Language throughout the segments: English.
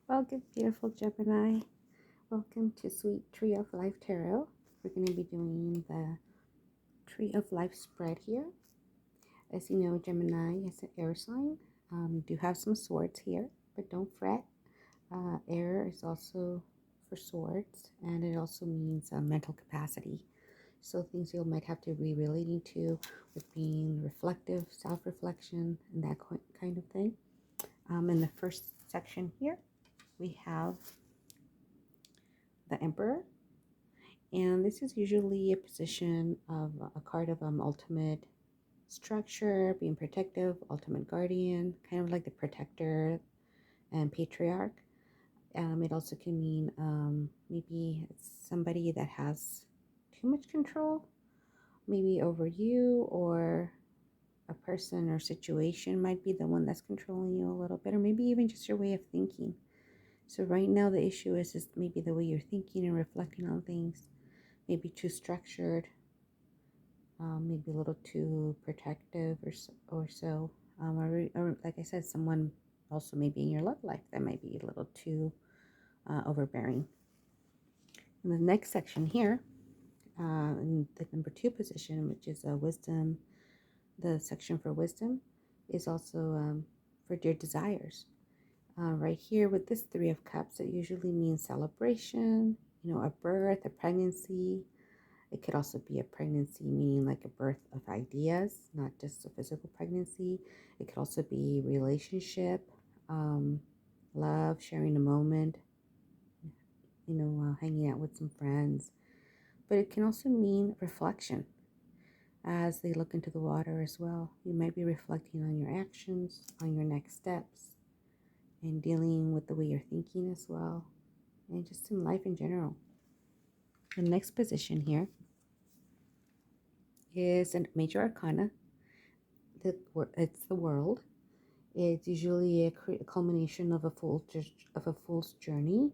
Welcome, beautiful Gemini. Welcome to Sweet Tree of Life Tarot. We're going to be doing the Tree of Life spread here. As you know, Gemini is an air sign. Do have some swords here, but don't fret. Air is also for swords, and it also means mental capacity. So things you might have to be relating to with being reflective, self-reflection, and that kind of thing. In the first section here, we have the Emperor. And this is usually a position of a card of ultimate structure, being protective, ultimate guardian, kind of like the protector and patriarch. It also can mean maybe it's somebody that has too much control, maybe over you, or a person or situation might be the one that's controlling you a little bit, or maybe even just your way of thinking. So right now the issue is maybe the way you're thinking and reflecting on things. Maybe too structured, maybe a little too protective or so. Or like I said, someone also maybe in your love life that might be a little too overbearing. In the next section here, in the number 2 position, which is wisdom, the section for wisdom is also for your desires. Right here with this 3 of Cups, it usually means celebration, a birth, a pregnancy. It could also be a pregnancy, meaning like a birth of ideas, not just a physical pregnancy. It could also be relationship, love, sharing a moment, hanging out with some friends. But it can also mean reflection as they look into the water as well. You might be reflecting on your actions, on your next steps, and dealing with the way you're thinking as well, and just in life in general. The next position here is a major arcana. It's the World. It's usually a culmination of a fool's journey,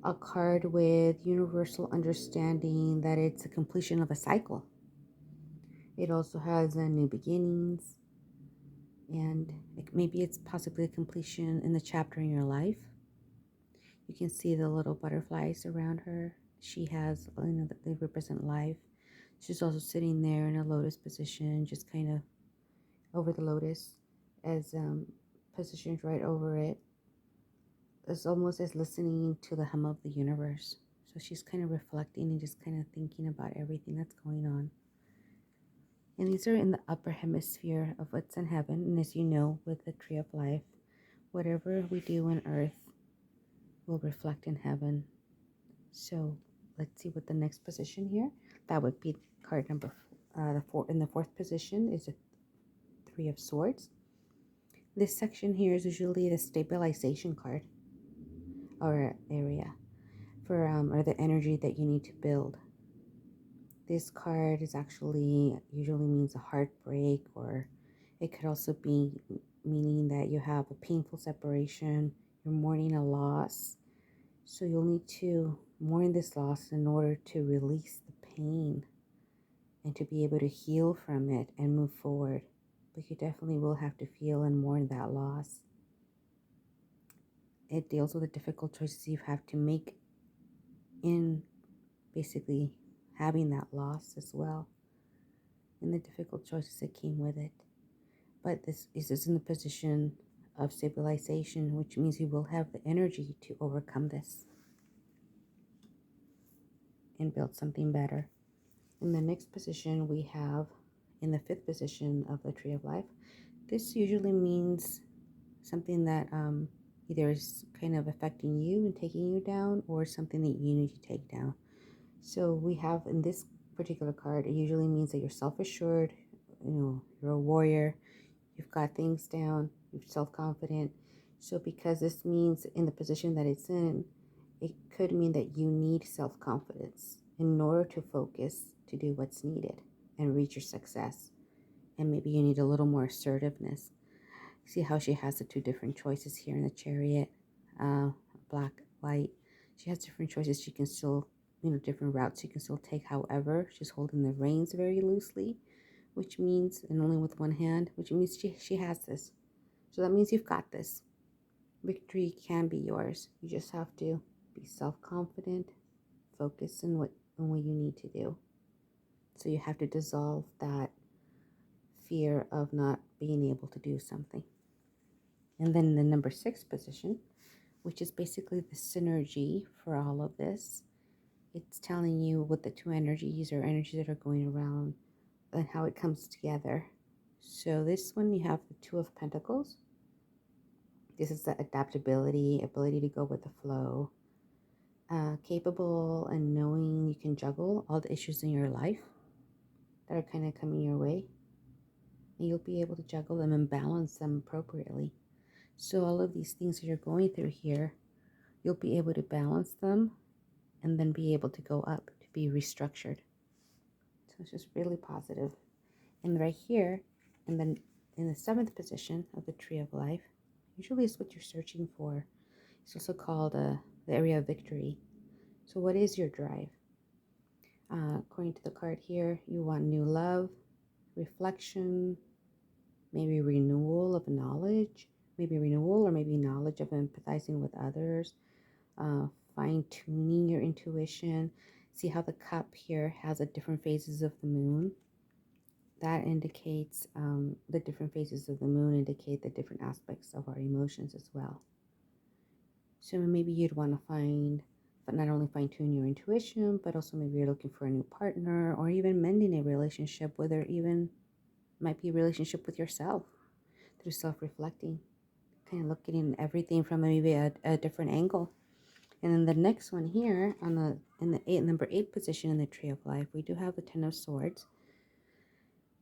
a card with universal understanding that it's a completion of a cycle. It also has new beginnings, and maybe it's possibly a completion in the chapter in your life. You can see the little butterflies around her. She has, they represent life. She's also sitting there in a lotus position, just kind of over the lotus, as positioned right over it. It's almost as listening to the hum of the universe. So she's kind of reflecting and just kind of thinking about everything that's going on. And these are in the upper hemisphere of what's in heaven. And as you know, with the Tree of Life, whatever we do on earth will reflect in heaven. So let's see what the next position here. That would be card number in the 4th position is a 3 of Swords. This section here is usually the stabilization card or area for or the energy that you need to build. This card is actually usually means a heartbreak, or it could also be meaning that you have a painful separation, you're mourning a loss. So you'll need to mourn this loss in order to release the pain and to be able to heal from it and move forward. But you definitely will have to feel and mourn that loss. It deals with the difficult choices you have to make in basically having that loss as well, and the difficult choices that came with it. But this is in the position of stabilization, which means you will have the energy to overcome this and build something better. In the next position, we have in the 5th position of the Tree of Life. This usually means something that either is kind of affecting you and taking you down, or something that you need to take down. So we have in this particular card, it usually means that you're self-assured, you're a warrior, you've got things down, you're self-confident. So because this means in the position that it's in, it could mean that you need self-confidence in order to focus, to do what's needed and reach your success. And maybe you need a little more assertiveness. See how she has the 2 different choices here in the Chariot, black, white. She has different choices. She can still, different routes she can still take. However, she's holding the reins very loosely, which means, and only with one hand, which means she has this. So that means you've got this. Victory can be yours. You just have to be self-confident, focus on what you need to do. So you have to dissolve that fear of not being able to do something. And then the number 6 position, which is basically the synergy for all of this. It's telling you what the two energies or energies that are going around and how it comes together. So this one, you have the Two of Pentacles. This is the adaptability, ability to go with the flow, capable and knowing you can juggle all the issues in your life that are kind of coming your way. And you'll be able to juggle them and balance them appropriately. So all of these things that you're going through here, you'll be able to balance them and then be able to go up to be restructured. So it's just really positive. And right here, and then in the 7th position of the Tree of Life, usually is what you're searching for. It's also called the area of victory. So what is your drive? According to the card here, you want new love, reflection, maybe renewal of knowledge, maybe renewal or maybe knowledge of empathizing with others, fine-tuning your intuition. See how the cup here has the different phases of the moon? That indicates the different phases of the moon indicate the different aspects of our emotions as well. So maybe you'd want to not only fine-tune your intuition, but also maybe you're looking for a new partner or even mending a relationship, whether even might be a relationship with yourself through self-reflecting, kind of looking at everything from maybe a different angle. And then the next one here in the number 8 position in the Tree of Life, we do have the Ten of Swords,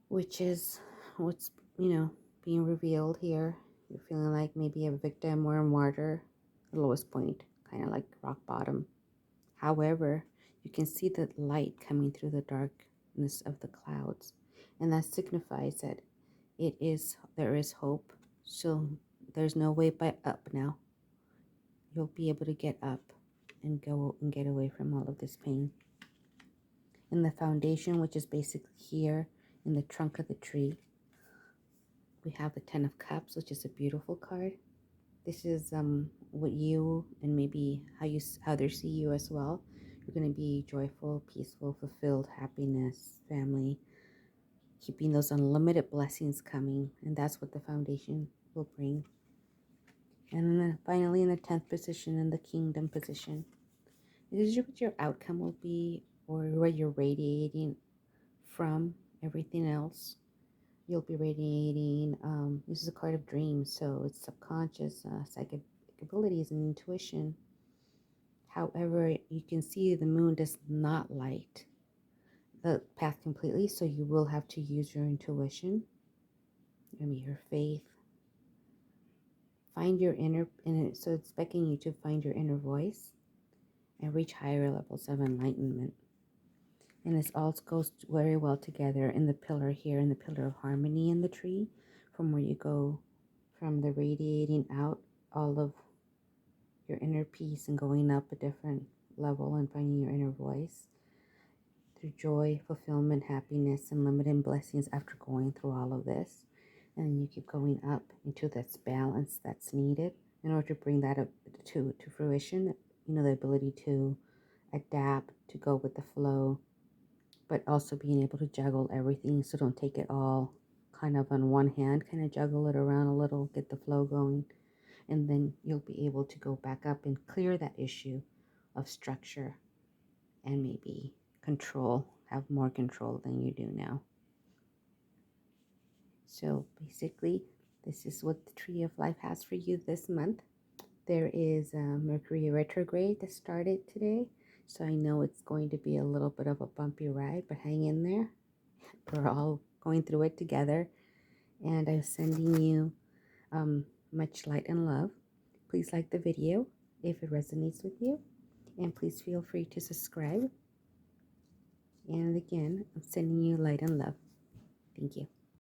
which is what's, being revealed here. You're feeling like maybe a victim or a martyr, the lowest point, kind of like rock bottom. However, you can see the light coming through the darkness of the clouds, and that signifies that there is hope. So there's no way but up now. You'll be able to get up and go and get away from all of this pain. In the foundation, which is basically here in the trunk of the tree, we have the Ten of Cups, which is a beautiful card. This is what you and maybe how they see you as well. You're going to be joyful, peaceful, fulfilled, happiness, family, keeping those unlimited blessings coming, and that's what the foundation will bring. And then finally, in the 10th position, in the Kingdom position, this is what your outcome will be, or what you're radiating from everything else. You'll be radiating, this is a card of dreams, so it's subconscious, psychic abilities and intuition. However, you can see the moon does not light the path completely, so you will have to use your intuition, maybe your faith. Find your so it's begging you to find your inner voice and reach higher levels of enlightenment. And this all goes very well together in the pillar here, in the pillar of harmony in the tree, from where you go from the radiating out all of your inner peace and going up a different level and finding your inner voice through joy, fulfillment, happiness, and limited blessings after going through all of this. And then you keep going up into this balance that's needed in order to bring that up to fruition. The ability to adapt, to go with the flow, but also being able to juggle everything. So don't take it all kind of on one hand, kind of juggle it around a little, get the flow going. And then you'll be able to go back up and clear that issue of structure and maybe control, have more control than you do now. So basically, this is what the Tree of Life has for you this month. There is Mercury retrograde that started today. So I know it's going to be a little bit of a bumpy ride, but hang in there. We're all going through it together. And I'm sending you much light and love. Please like the video if it resonates with you. And please feel free to subscribe. And again, I'm sending you light and love. Thank you.